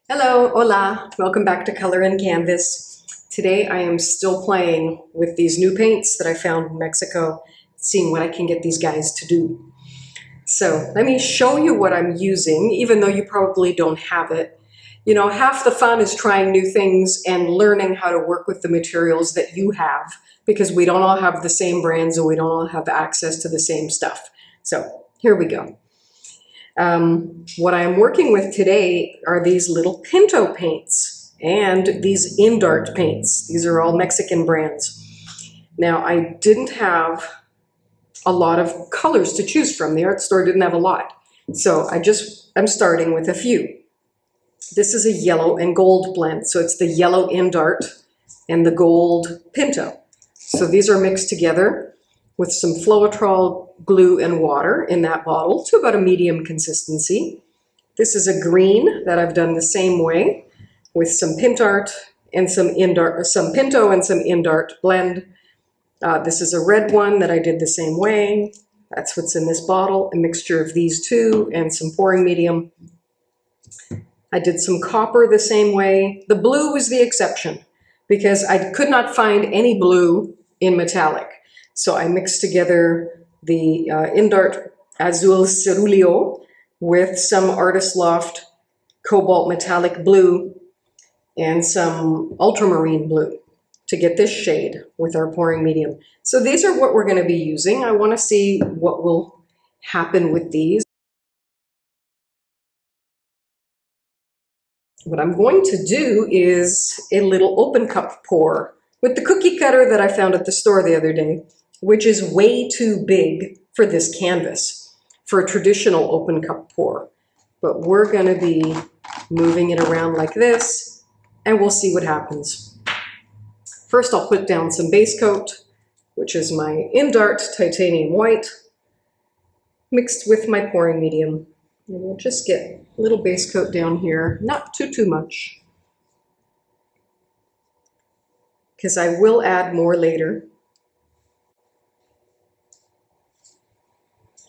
Hello, hola, welcome back to Color and Canvas. Today I am still playing with these new paints that I found in Mexico, seeing what I can get these guys to do. So let me show you what I'm using, even though you probably don't have it. You know, half the fun is trying new things and learning how to work with the materials that you have, because we don't all have the same brands and we don't all have access to the same stuff. So here we go. What I'm working with today are these little Pinto paints and these Indart paints. These are all Mexican brands. Now, I didn't have a lot of colors to choose from. The art store didn't have a lot. So I'm starting with a few. This is a yellow and gold blend. So it's the yellow Indart and the gold Pinto. So these are mixed together with some Floetrol glue and water in that bottle to about a medium consistency. This is a green that I've done the same way with some Pintart and some Pinto and some Indart blend. This is a red one that I did the same way. That's what's in this bottle, a mixture of these two and some pouring medium. I did some copper the same way. The blue was the exception because I could not find any blue in metallic. So I mixed together the Indart Azul Ceruleo with some Artist Loft Cobalt Metallic Blue and some Ultramarine Blue to get this shade with our pouring medium. So these are what we're going to be using. I want to see what will happen with these. What I'm going to do is a little open cup pour with the cookie cutter that I found at the store the other day, which is way too big for this canvas, for a traditional open cup pour. But we're going to be moving it around like this, and we'll see what happens. First, I'll put down some base coat, which is my Indart Titanium White, mixed with my pouring medium. And we'll just get a little base coat down here, not too much, because I will add more later.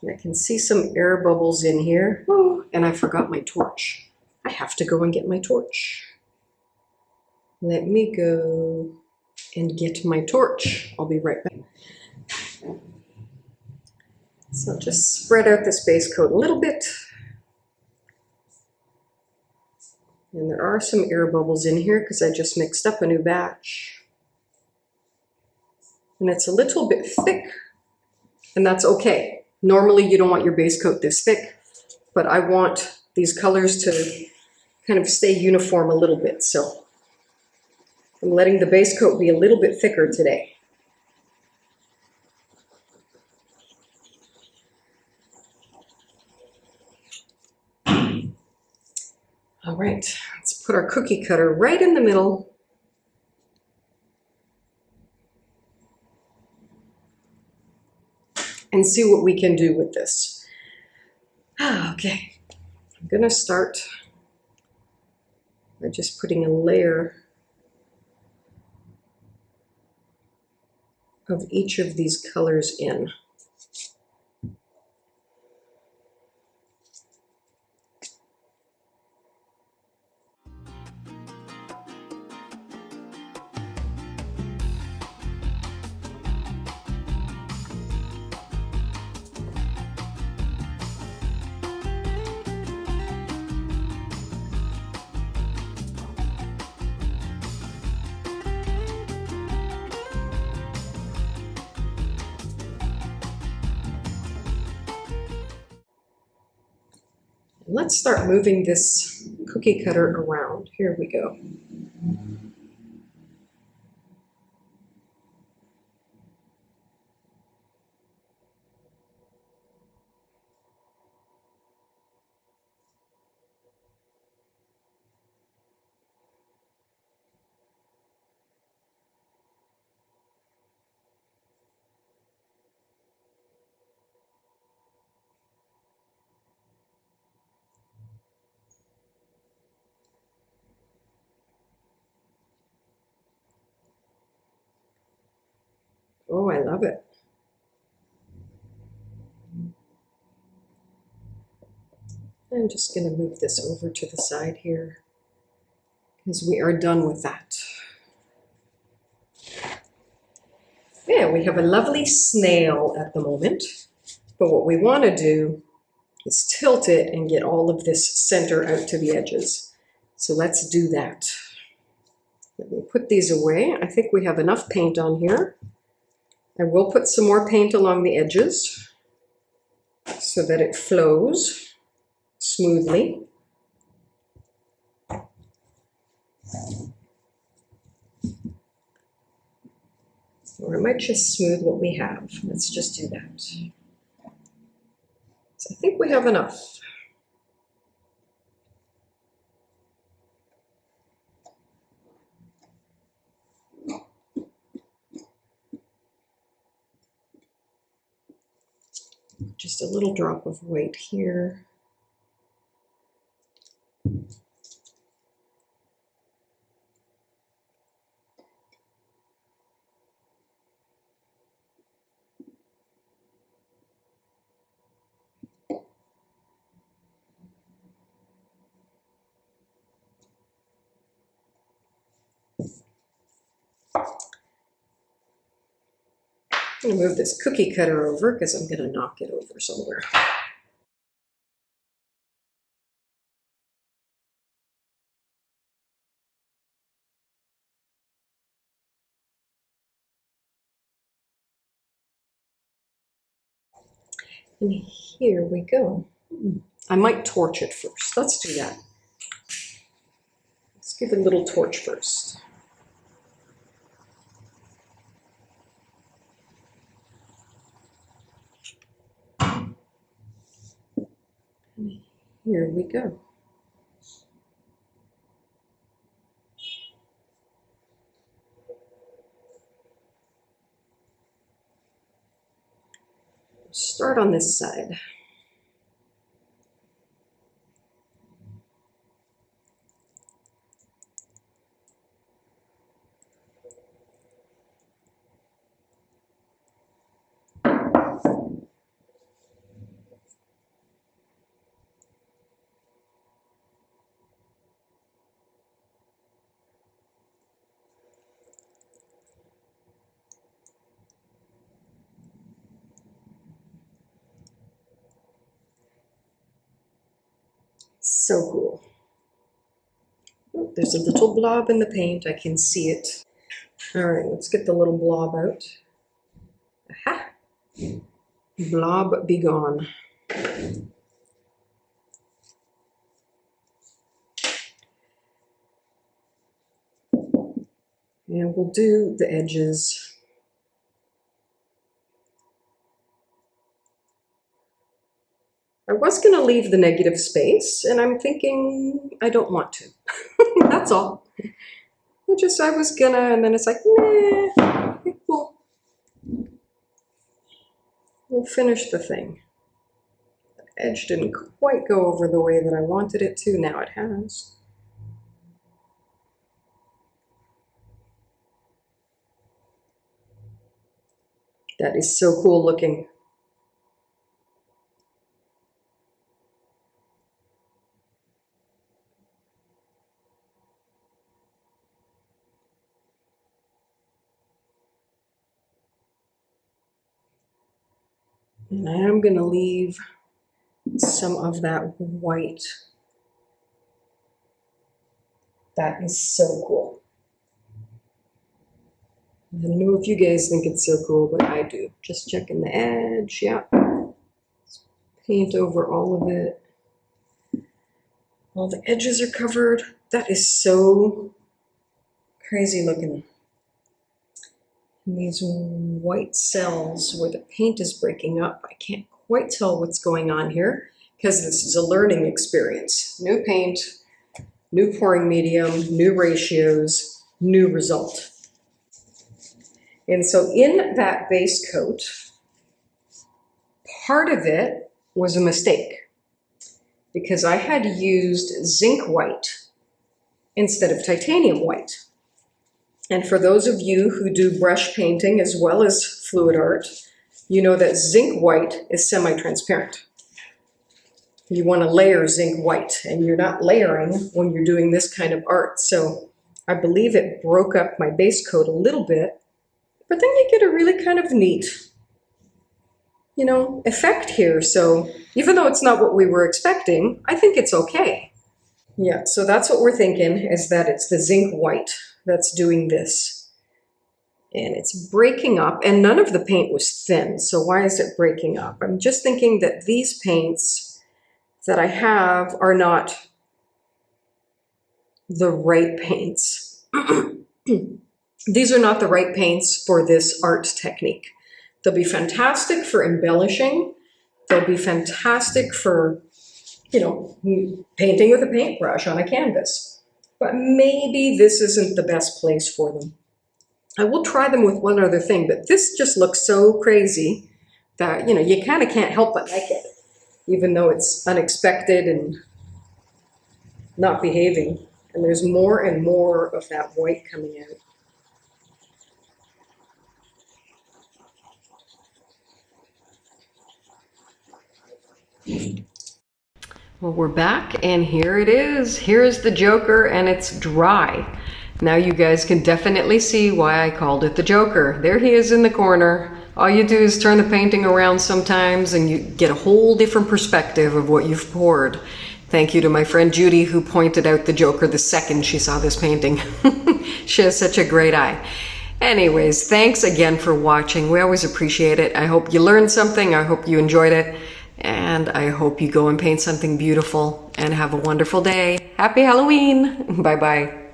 And I can see some air bubbles in here. Oh, and I forgot my torch. I have to go and get my torch. Let me go and get my torch. I'll be right back. So I'll just spread out this base coat a little bit. And there are some air bubbles in here because I just mixed up a new batch. And it's a little bit thick, and that's okay. Normally you don't want your base coat this thick, but I want these colors to kind of stay uniform a little bit. So I'm letting the base coat be a little bit thicker today. All right, let's put our cookie cutter right in the middle. And see what we can do with this. Okay, I'm gonna start by just putting a layer of each of these colors in. Let's start moving this cookie cutter around. Here we go. Oh, I love it. I'm just going to move this over to the side here. because we are done with that. Yeah, we have a lovely snail at the moment, but what we want to do is tilt it and get all of this center out to the edges. So let's do that. Let me put these away. I think we have enough paint on here. I will put some more paint along the edges so that it flows smoothly. Or I might just smooth what we have. Let's just do that. So I think we have enough. Just a little drop of white here. I'm going to move this cookie cutter over because I'm going to knock it over somewhere. And here we go. I might torch it first. Let's do that. Let's give it a little torch first. And here we go. Start on this side. So cool. Oh, there's a little blob in the paint. I can see it. All right, let's get the little blob out. Aha! Blob be gone. And we'll do the edges. I was going to leave the negative space, and I'm thinking I don't want to. That's all. I was gonna, and then it's like, nah, we'll finish the thing. The edge didn't quite go over the way that I wanted it to. Now it has. That is so cool looking. And I am going to leave some of that white. That is so cool. I don't know if you guys think it's so cool, but I do. Just checking the edge, yeah. Paint over all of it. All the edges are covered. That is so crazy looking. And these white cells where the paint is breaking up, I can't quite tell what's going on here because this is a learning experience. New paint, new pouring medium, new ratios, new result. And so in that base coat, part of it was a mistake because I had used zinc white instead of titanium white. And for those of you who do brush painting as well as fluid art, you know that zinc white is semi-transparent. You want to layer zinc white, and you're not layering when you're doing this kind of art. So I believe it broke up my base coat a little bit, but then you get a really kind of neat, effect here. So even though it's not what we were expecting, I think it's okay. Yeah, so that's what we're thinking, is that it's the zinc white that's doing this. And it's breaking up, and none of the paint was thin, so why is it breaking up? I'm just thinking that these paints that I have are not the right paints. These are not the right paints for this art technique. They'll be fantastic for embellishing. They'll be fantastic for, painting with a paintbrush on a canvas. But maybe this isn't the best place for them. I will try them with one other thing, but this just looks so crazy that, you kind of can't help but like it, even though it's unexpected and not behaving. And there's more and more of that white coming out. Well, we're back, and here it is. Here is the Joker, and it's dry. Now you guys can definitely see why I called it the Joker. There he is in the corner. All you do is turn the painting around sometimes, and you get a whole different perspective of what you've poured. Thank you to my friend Judy, who pointed out the Joker the second she saw this painting. She has such a great eye. Anyways, thanks again for watching. We always appreciate it. I hope you learned something. I hope you enjoyed it. And I hope you go and paint something beautiful and have a wonderful day. Happy Halloween. Bye-bye.